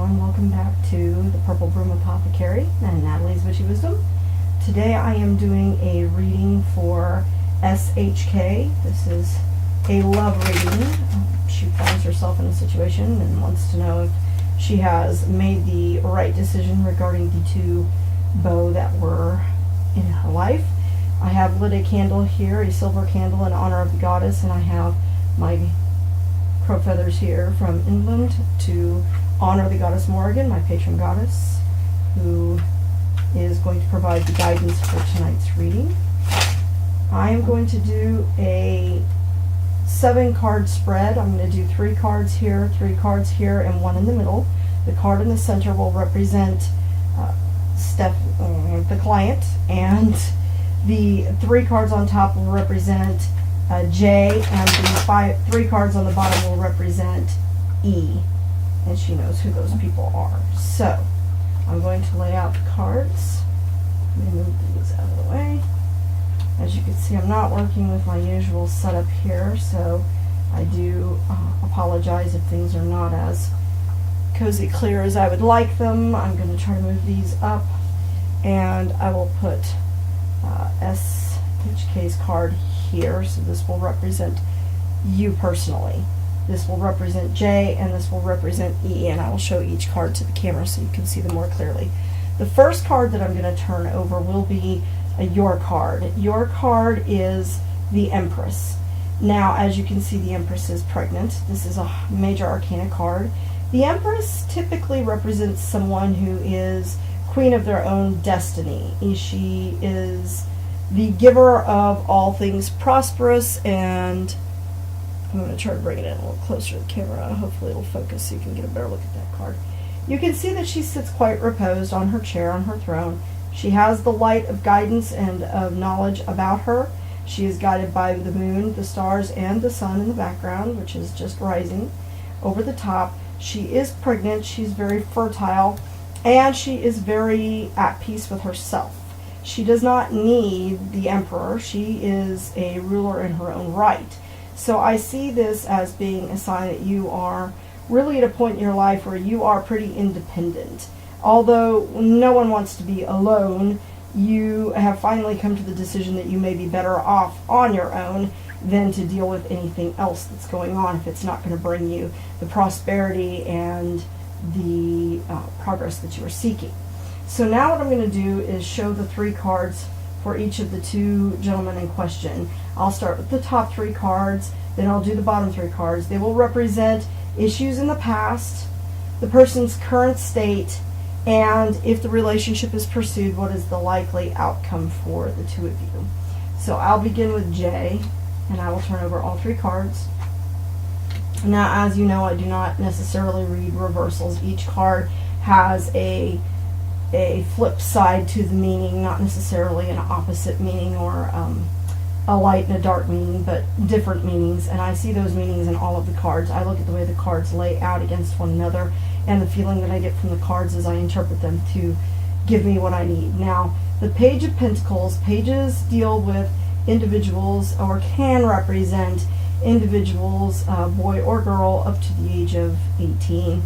and welcome back to the Purple Broom Apothecary and Natalie's Witchy Wisdom. Today I am doing a reading for SHK. This is a love reading. She finds herself in a situation and wants to know if she has made the right decision regarding the two beaux that were in her life. I have lit a candle here, a silver candle in honor of the goddess, and I have my crow feathers here from England to honor the goddess Morrigan, my patron goddess, who is going to provide the guidance for tonight's reading. I am going to do a 7-card spread. I'm going to do 3 cards here, 3 cards here, and 1 in the middle. The card in the center will represent the client, and the 3 cards on top will represent J, and the 3 cards on the bottom will represent E, and she knows who those people are. So I'm going to lay out the cards. Let me move these out of the way. As you can see, I'm not working with my usual setup here, so I do apologize if things are not as cozy clear as I would like them. I'm going to try to move these up, and I will put SHK's card here, so this will represent you personally. This will represent J, and this will represent E, and I will show each card to the camera so you can see them more clearly. The first card that I'm going to turn over will be your card. Your card is the Empress. Now, as you can see, the Empress is pregnant. This is a major arcana card. The Empress typically represents someone who is queen of their own destiny. She is the giver of all things prosperous, and I'm going to try to bring it in a little closer to the camera. Hopefully it'll focus so you can get a better look at that card. You can see that she sits quite reposed on her chair, on her throne. She has the light of guidance and of knowledge about her. She is guided by the moon, the stars, and the sun in the background, which is just rising over the top. She is pregnant, she's very fertile, and she is very at peace with herself. She does not need the emperor. She is a ruler in her own right. So I see this as being a sign that you are really at a point in your life where you are pretty independent. Although no one wants to be alone, you have finally come to the decision that you may be better off on your own than to deal with anything else that's going on if it's not going to bring you the prosperity and the progress that you are seeking. So now what I'm going to do is show the 3 cards for each of the 2 gentlemen in question. I'll start with the top 3 cards, then I'll do the bottom 3 cards. They will represent issues in the past, the person's current state, and if the relationship is pursued, what is the likely outcome for the 2 of you. So I'll begin with J, and I will turn over all 3 cards. Now, as you know, I do not necessarily read reversals. Each card has a flip side to the meaning, not necessarily an opposite meaning or a light and a dark meaning, but different meanings, and I see those meanings in all of the cards. I look at the way the cards lay out against one another and the feeling that I get from the cards as I interpret them to give me what I need. Now, the Page of Pentacles, pages deal with individuals or can represent individuals, boy or girl, up to the age of 18.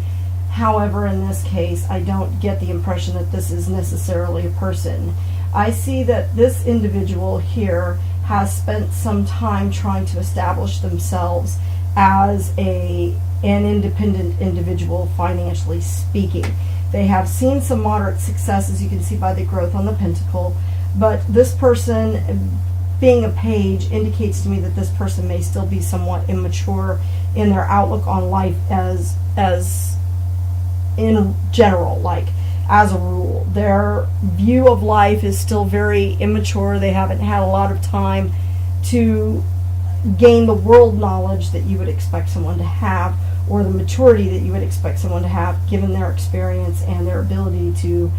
However, in this case, I don't get the impression that this is necessarily a person. I see that this individual here has spent some time trying to establish themselves as an independent individual, financially speaking. They have seen some moderate success, as you can see by the growth on the pentacle, but this person, being a page, indicates to me that this person may still be somewhat immature in their outlook on life as in general, like as a rule. Their view of life is still very immature. They haven't had a lot of time to gain the world knowledge that you would expect someone to have, or the maturity that you would expect someone to have given their experience and their ability to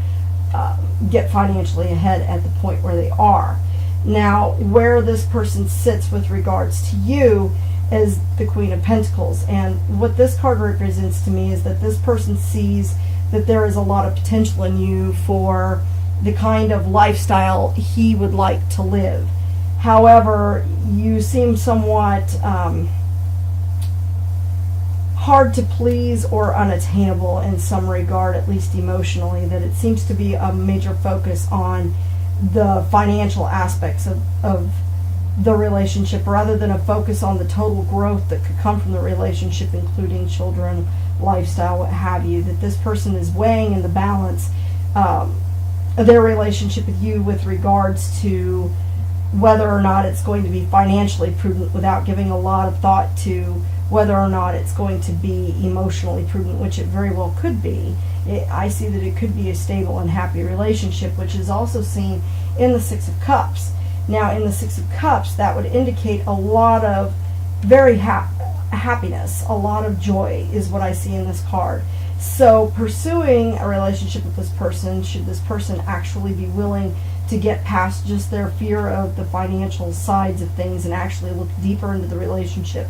get financially ahead at the point where they are. Now, where this person sits with regards to you is the Queen of Pentacles, and what this card represents to me is that this person sees that there is a lot of potential in you for the kind of lifestyle he would like to live. However, you seem somewhat hard to please or unattainable in some regard, at least emotionally, that it seems to be a major focus on the financial aspects of the relationship rather than a focus on the total growth that could come from the relationship, including children, lifestyle, what have you, that this person is weighing in the balance their relationship with you with regards to whether or not it's going to be financially prudent without giving a lot of thought to whether or not it's going to be emotionally prudent, which it very well could be. I see that it could be a stable and happy relationship, which is also seen in the Six of Cups. Now, in the Six of Cups, that would indicate a lot of very happiness, a lot of joy is what I see in this card. So pursuing a relationship with this person, should this person actually be willing to get past just their fear of the financial sides of things and actually look deeper into the relationship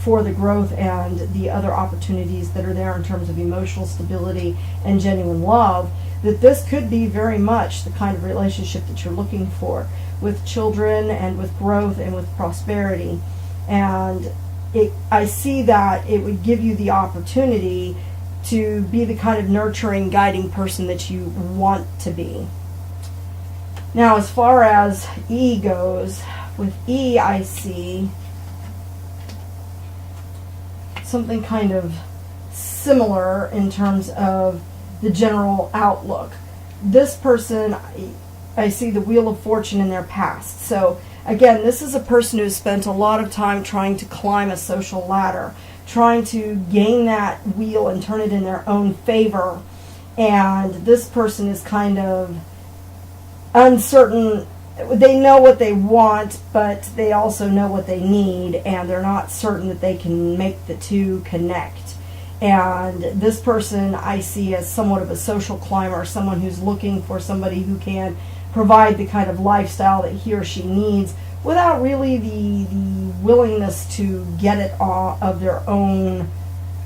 for the growth and the other opportunities that are there in terms of emotional stability and genuine love, that this could be very much the kind of relationship that you're looking for, with children and with growth and with prosperity. And I see that it would give you the opportunity to be the kind of nurturing, guiding person that you want to be. Now, as far as E goes, with E I see something kind of similar in terms of the general outlook. This person, I see the Wheel of Fortune in their past. So again, this is a person who spent a lot of time trying to climb a social ladder, trying to gain that wheel and turn it in their own favor. And this person is kind of uncertain. They know what they want, but they also know what they need, and they're not certain that they can make the two connect. And this person I see as somewhat of a social climber, someone who's looking for somebody who can provide the kind of lifestyle that he or she needs without really the willingness to get it all of their own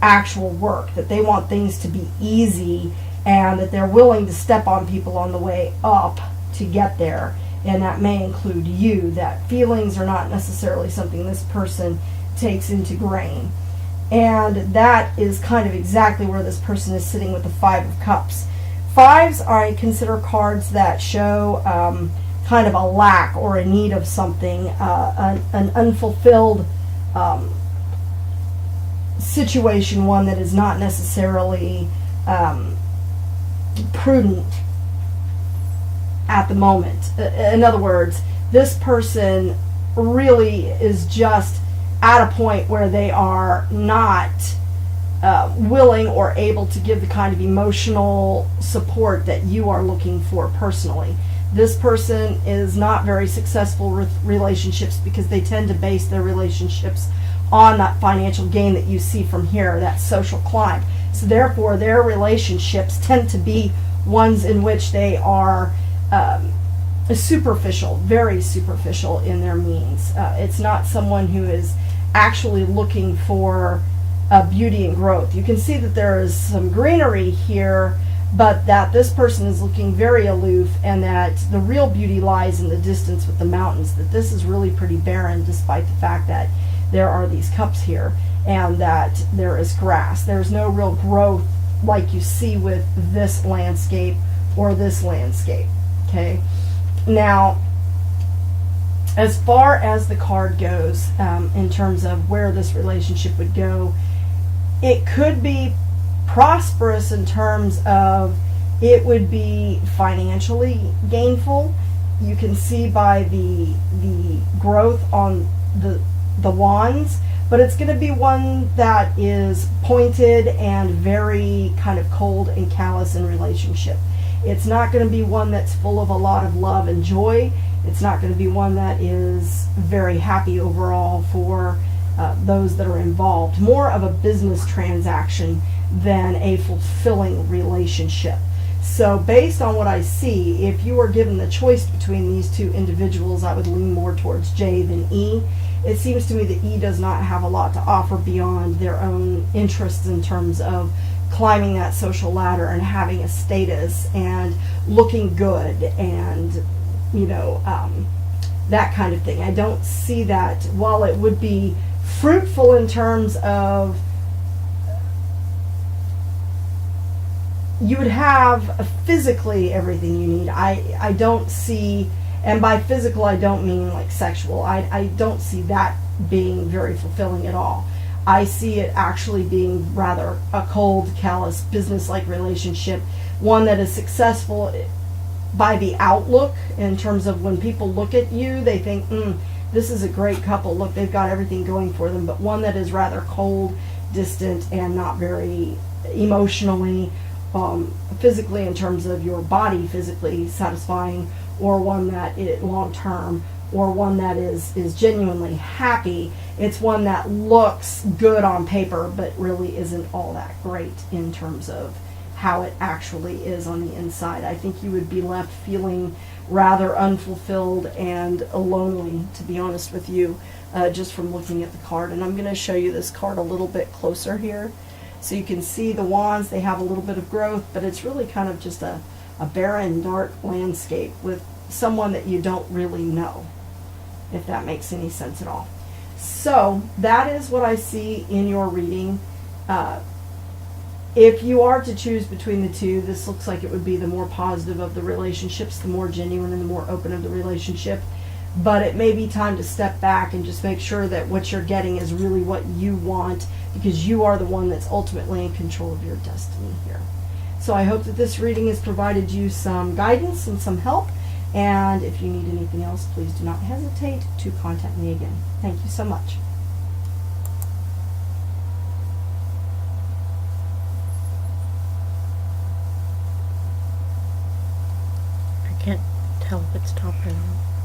actual work, that they want things to be easy and that they're willing to step on people on the way up to get there. And that may include you, that feelings are not necessarily something this person takes into grain. And that is kind of exactly where this person is sitting with the Five of Cups. Fives I consider cards that show kind of a lack or a need of something, an unfulfilled situation, one that is not necessarily prudent at the moment. In other words, this person really is just at a point where they are not willing or able to give the kind of emotional support that you are looking for personally. This person is not very successful with relationships because they tend to base their relationships on that financial gain that you see from here, that social climb. So therefore, their relationships tend to be ones in which they are superficial, very superficial in their means. It's not someone who is actually looking for beauty and growth. You can see that there is some greenery here, but that this person is looking very aloof, and that the real beauty lies in the distance with the mountains, that this is really pretty barren despite the fact that there are these cups here and that there is grass. There's no real growth like you see with this landscape or this landscape. Okay, now as far as the card goes, in terms of where this relationship would go, it could be prosperous in terms of it would be financially gainful. You can see by the growth on the wands, but it's going to be one that is pointed and very kind of cold and callous in relationship. It's not going to be one that's full of a lot of love and joy. It's not going to be one that is very happy overall for those that are involved. More of a business transaction than a fulfilling relationship. So based on what I see, if you were given the choice between these two individuals, I would lean more towards J than E. It seems to me that E does not have a lot to offer beyond their own interests in terms of climbing that social ladder and having a status and looking good and, you know, that kind of thing. I don't see that, while it would be fruitful in terms of you would have physically everything you need. I don't see, and by physical I don't mean like sexual, I don't see that being very fulfilling at all. I see it actually being rather a cold, callous, business-like relationship, one that is successful by the outlook, in terms of when people look at you, they think, this is a great couple, look, they've got everything going for them, but one that is rather cold, distant, and not very emotionally, physically, in terms of your body physically satisfying, or one that is long term, or one that is genuinely happy. It's one that looks good on paper but really isn't all that great in terms of how it actually is on the inside. I think you would be left feeling rather unfulfilled and lonely, to be honest with you, just from looking at the card. And I'm going to show you this card a little bit closer here. So you can see the wands, they have a little bit of growth, but it's really kind of just a barren, dark landscape with someone that you don't really know, if that makes any sense at all. So that is what I see in your reading. If you are to choose between the two, this looks like it would be the more positive of the relationships, the more genuine and the more open of the relationship. But it may be time to step back and just make sure that what you're getting is really what you want, because you are the one that's ultimately in control of your destiny here. So I hope that this reading has provided you some guidance and some help. And if you need anything else, please do not hesitate to contact me again. Thank you so much. I can't tell if it's top or not.